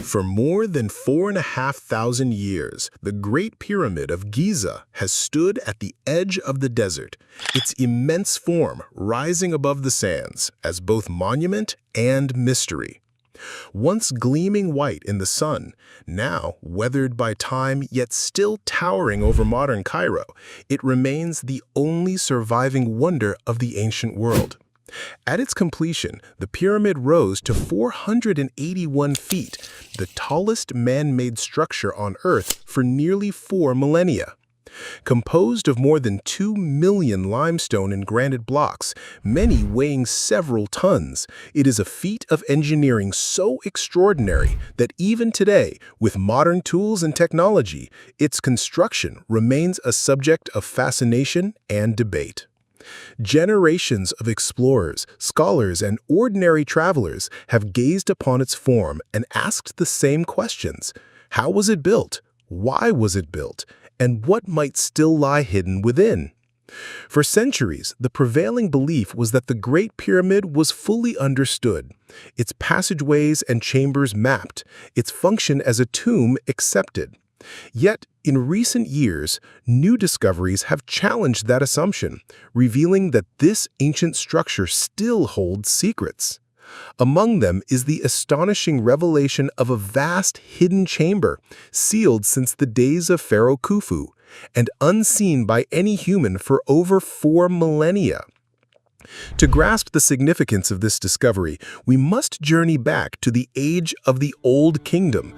For more than 4,500 years, the Great Pyramid of Giza has stood at the edge of the desert, its immense form rising above the sands as both monument and mystery. Once gleaming white in the sun, now weathered by time yet still towering over modern Cairo, it remains the only surviving wonder of the ancient world. At its completion, the pyramid rose to 481 feet, the tallest man-made structure on Earth for nearly 4 millennia. Composed of more than 2 million limestone and granite blocks, many weighing several tons, it is a feat of engineering so extraordinary that even today, with modern tools and technology, its construction remains a subject of fascination and debate. Generations of explorers, scholars, and ordinary travelers have gazed upon its form and asked the same questions. How was it built? Why was it built? And what might still lie hidden within? For centuries, the prevailing belief was that the Great Pyramid was fully understood, its passageways and chambers mapped, its function as a tomb accepted. Yet, in recent years, new discoveries have challenged that assumption, revealing that this ancient structure still holds secrets. Among them is the astonishing revelation of a vast hidden chamber, sealed since the days of Pharaoh Khufu, and unseen by any human for over 4 millennia. To grasp the significance of this discovery, we must journey back to the age of the Old Kingdom,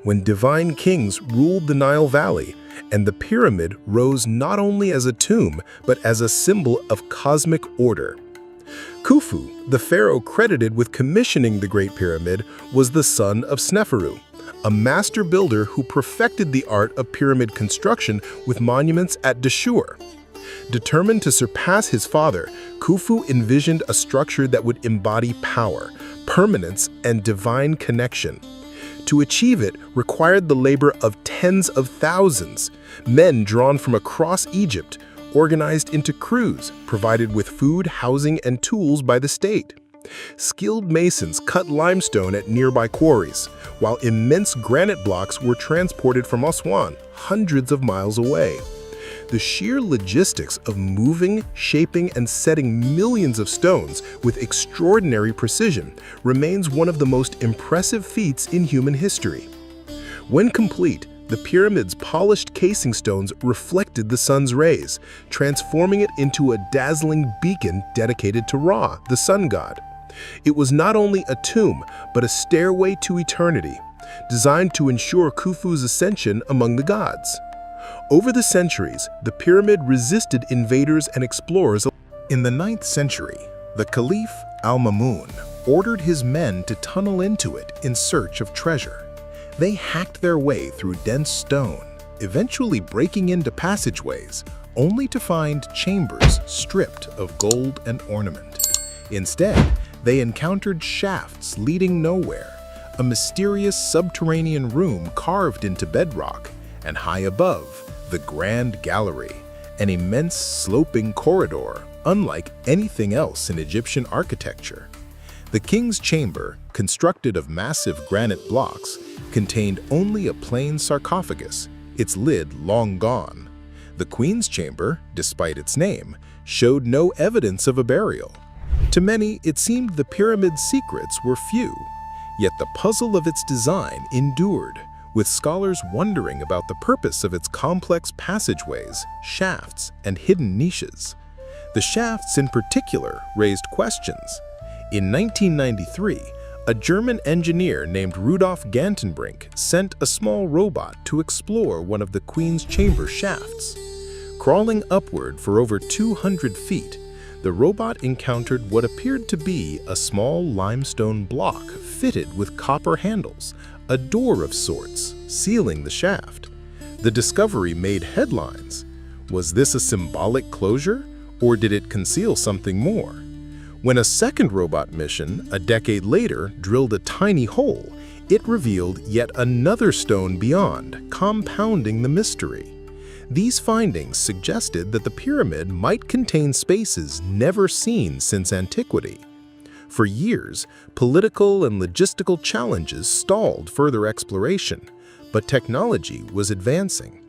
when divine kings ruled the Nile Valley, and the pyramid rose not only as a tomb, but as a symbol of cosmic order. Khufu, the pharaoh credited with commissioning the Great Pyramid, was the son of Sneferu, a master builder who perfected the art of pyramid construction with monuments at Dashur. Determined to surpass his father, Khufu envisioned a structure that would embody power, permanence, and divine connection. To achieve it required the labor of tens of thousands, men drawn from across Egypt, organized into crews, provided with food, housing, and tools by the state. Skilled masons cut limestone at nearby quarries, while immense granite blocks were transported from Aswan, hundreds of miles away. The sheer logistics of moving, shaping, and setting millions of stones with extraordinary precision remains one of the most impressive feats in human history. When complete, the pyramid's polished casing stones reflected the sun's rays, transforming it into a dazzling beacon dedicated to Ra, the sun god. It was not only a tomb, but a stairway to eternity, designed to ensure Khufu's ascension among the gods. Over the centuries, the pyramid resisted invaders and explorers. In the 9th century, the Caliph al-Ma'mun ordered his men to tunnel into it in search of treasure. They hacked their way through dense stone, eventually breaking into passageways, only to find chambers stripped of gold and ornament. Instead, they encountered shafts leading nowhere, a mysterious subterranean room carved into bedrock, and high above, the Grand Gallery, an immense sloping corridor, unlike anything else in Egyptian architecture. The king's chamber, constructed of massive granite blocks, contained only a plain sarcophagus, its lid long gone. The queen's chamber, despite its name, showed no evidence of a burial. To many, it seemed the pyramid's secrets were few, yet the puzzle of its design endured, with scholars wondering about the purpose of its complex passageways, shafts, and hidden niches. The shafts in particular raised questions. In 1993, a German engineer named Rudolf Gantenbrink sent a small robot to explore one of the Queen's chamber shafts. Crawling upward for over 200 feet, the robot encountered what appeared to be a small limestone block fitted with copper handles, a door of sorts, sealing the shaft. The discovery made headlines. Was this a symbolic closure, or did it conceal something more? When a second robot mission, a decade later, drilled a tiny hole, it revealed yet another stone beyond, compounding the mystery. These findings suggested that the pyramid might contain spaces never seen since antiquity. For years, political and logistical challenges stalled further exploration, but technology was advancing.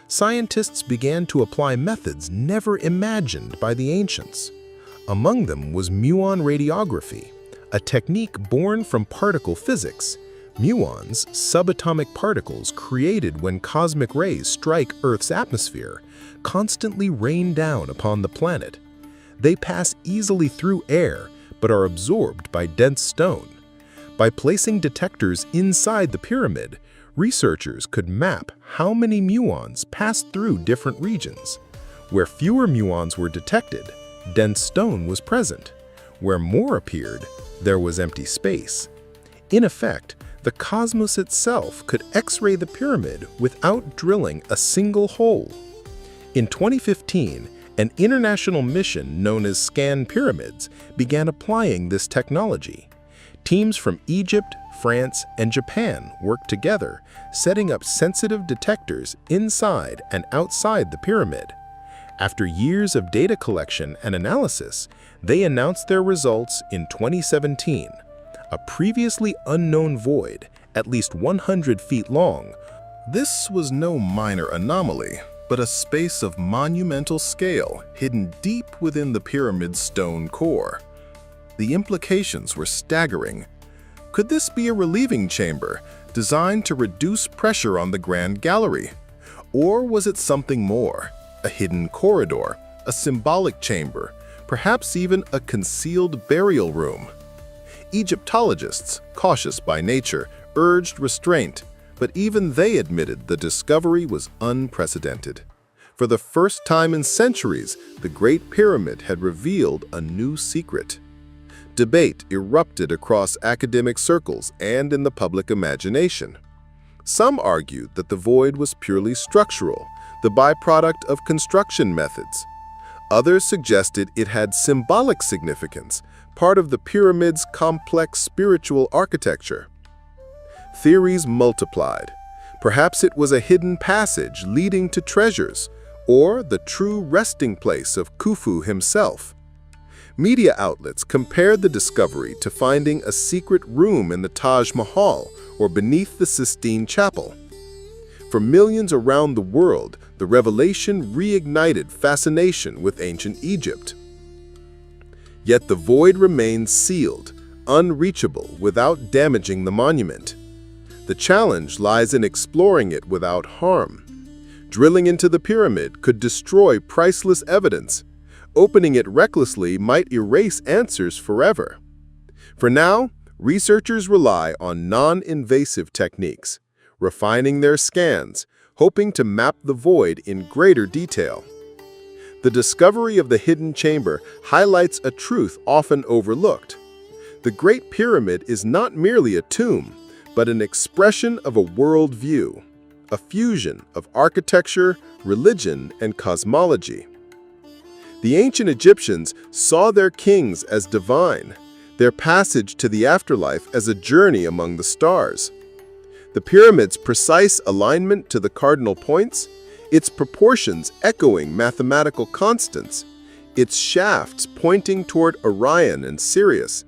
Scientists began to apply methods never imagined by the ancients. Among them was muon radiography, a technique born from particle physics. Muons, subatomic particles created when cosmic rays strike Earth's atmosphere, constantly rain down upon the planet. They pass easily through air, but are absorbed by dense stone. By placing detectors inside the pyramid, researchers could map how many muons passed through different regions. Where fewer muons were detected, dense stone was present. Where more appeared, there was empty space. In effect, the cosmos itself could X-ray the pyramid without drilling a single hole. In 2015, an international mission known as Scan Pyramids began applying this technology. Teams from Egypt, France, and Japan worked together, setting up sensitive detectors inside and outside the pyramid. After years of data collection and analysis, they announced their results in 2017. A previously unknown void, at least 100 feet long. This was no minor anomaly, but a space of monumental scale hidden deep within the pyramid's stone core. The implications were staggering. Could this be a relieving chamber designed to reduce pressure on the Grand Gallery? Or was it something more? A hidden corridor, a symbolic chamber, perhaps even a concealed burial room? Egyptologists, cautious by nature, urged restraint, but even they admitted the discovery was unprecedented. For the first time in centuries, the Great Pyramid had revealed a new secret. Debate erupted across academic circles and in the public imagination. Some argued that the void was purely structural, the byproduct of construction methods. Others suggested it had symbolic significance, part of the pyramid's complex spiritual architecture. Theories multiplied. Perhaps it was a hidden passage leading to treasures, or the true resting place of Khufu himself. Media outlets compared the discovery to finding a secret room in the Taj Mahal or beneath the Sistine Chapel. For millions around the world, the revelation reignited fascination with ancient Egypt. Yet the void remains sealed, unreachable without damaging the monument. The challenge lies in exploring it without harm. Drilling into the pyramid could destroy priceless evidence. Opening it recklessly might erase answers forever. For now, researchers rely on non-invasive techniques, refining their scans, hoping to map the void in greater detail. The discovery of the hidden chamber highlights a truth often overlooked. The Great Pyramid is not merely a tomb, but an expression of a worldview, a fusion of architecture, religion, and cosmology. The ancient Egyptians saw their kings as divine, their passage to the afterlife as a journey among the stars. The pyramid's precise alignment to the cardinal points, its proportions echoing mathematical constants, its shafts pointing toward Orion and Sirius,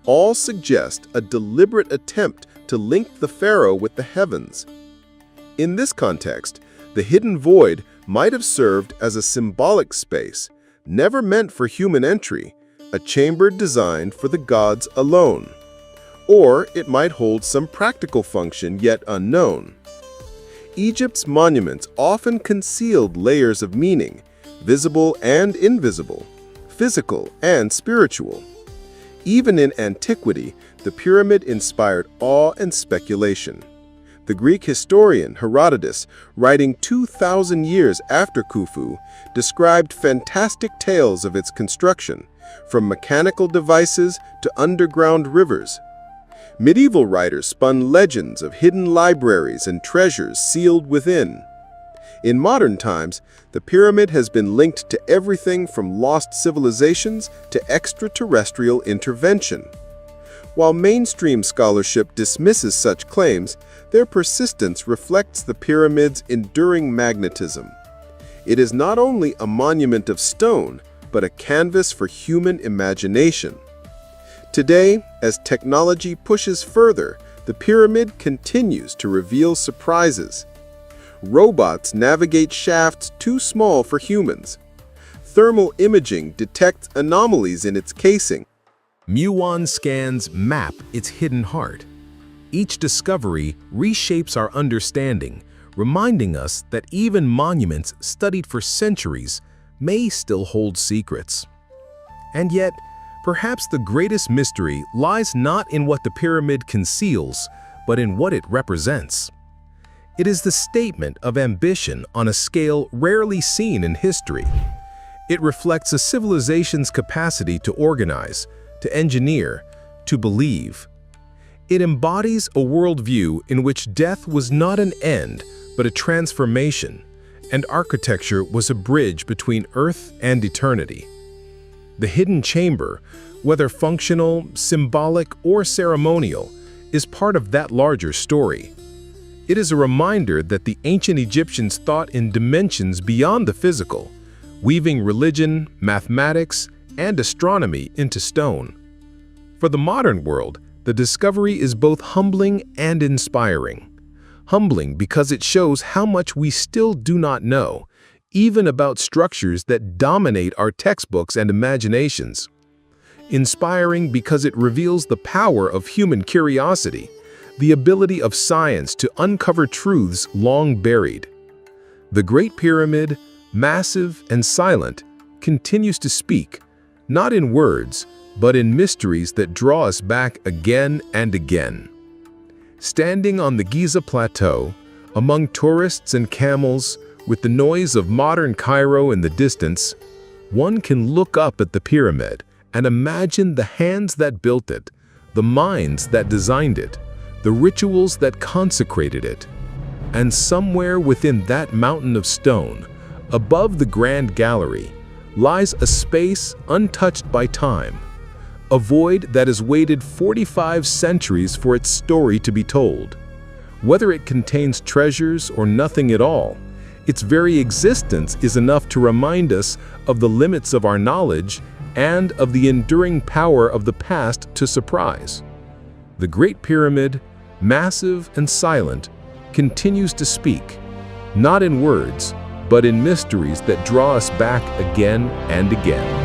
all suggest a deliberate attempt to link the pharaoh with the heavens. In this context, the hidden void might have served as a symbolic space, never meant for human entry, a chamber designed for the gods alone. Or it might hold some practical function yet unknown. Egypt's monuments often concealed layers of meaning, visible and invisible, physical and spiritual. Even in antiquity, the pyramid inspired awe and speculation. The Greek historian Herodotus, writing 2,000 years after Khufu, described fantastic tales of its construction, from mechanical devices to underground rivers. Medieval writers spun legends of hidden libraries and treasures sealed within. In modern times, the pyramid has been linked to everything from lost civilizations to extraterrestrial intervention. While mainstream scholarship dismisses such claims, their persistence reflects the pyramid's enduring magnetism. It is not only a monument of stone, but a canvas for human imagination. Today, as technology pushes further, the pyramid continues to reveal surprises. Robots navigate shafts too small for humans. Thermal imaging detects anomalies in its casing. Muon scans map its hidden heart. Each discovery reshapes our understanding, reminding us that even monuments studied for centuries may still hold secrets. And yet, perhaps the greatest mystery lies not in what the pyramid conceals, but in what it represents. It is the statement of ambition on a scale rarely seen in history. It reflects a civilization's capacity to organize, to engineer, to believe. It embodies a worldview in which death was not an end, but a transformation, and architecture was a bridge between earth and eternity. The hidden chamber, whether functional, symbolic, or ceremonial, is part of that larger story. It is a reminder that the ancient Egyptians thought in dimensions beyond the physical, weaving religion, mathematics, and astronomy into stone. For the modern world, the discovery is both humbling and inspiring. Humbling because it shows how much we still do not know, even about structures that dominate our textbooks and imaginations. Inspiring because it reveals the power of human curiosity, the ability of science to uncover truths long buried. The Great Pyramid, massive and silent, continues to speak, not in words, but in mysteries that draw us back again and again. Standing on the Giza Plateau, among tourists and camels, with the noise of modern Cairo in the distance, one can look up at the pyramid and imagine the hands that built it, the minds that designed it, the rituals that consecrated it. And somewhere within that mountain of stone, above the Grand Gallery, lies a space untouched by time, a void that has waited 45 centuries for its story to be told. Whether it contains treasures or nothing at all, its very existence is enough to remind us of the limits of our knowledge and of the enduring power of the past to surprise. The Great Pyramid, massive and silent, continues to speak, not in words, but in mysteries that draw us back again and again.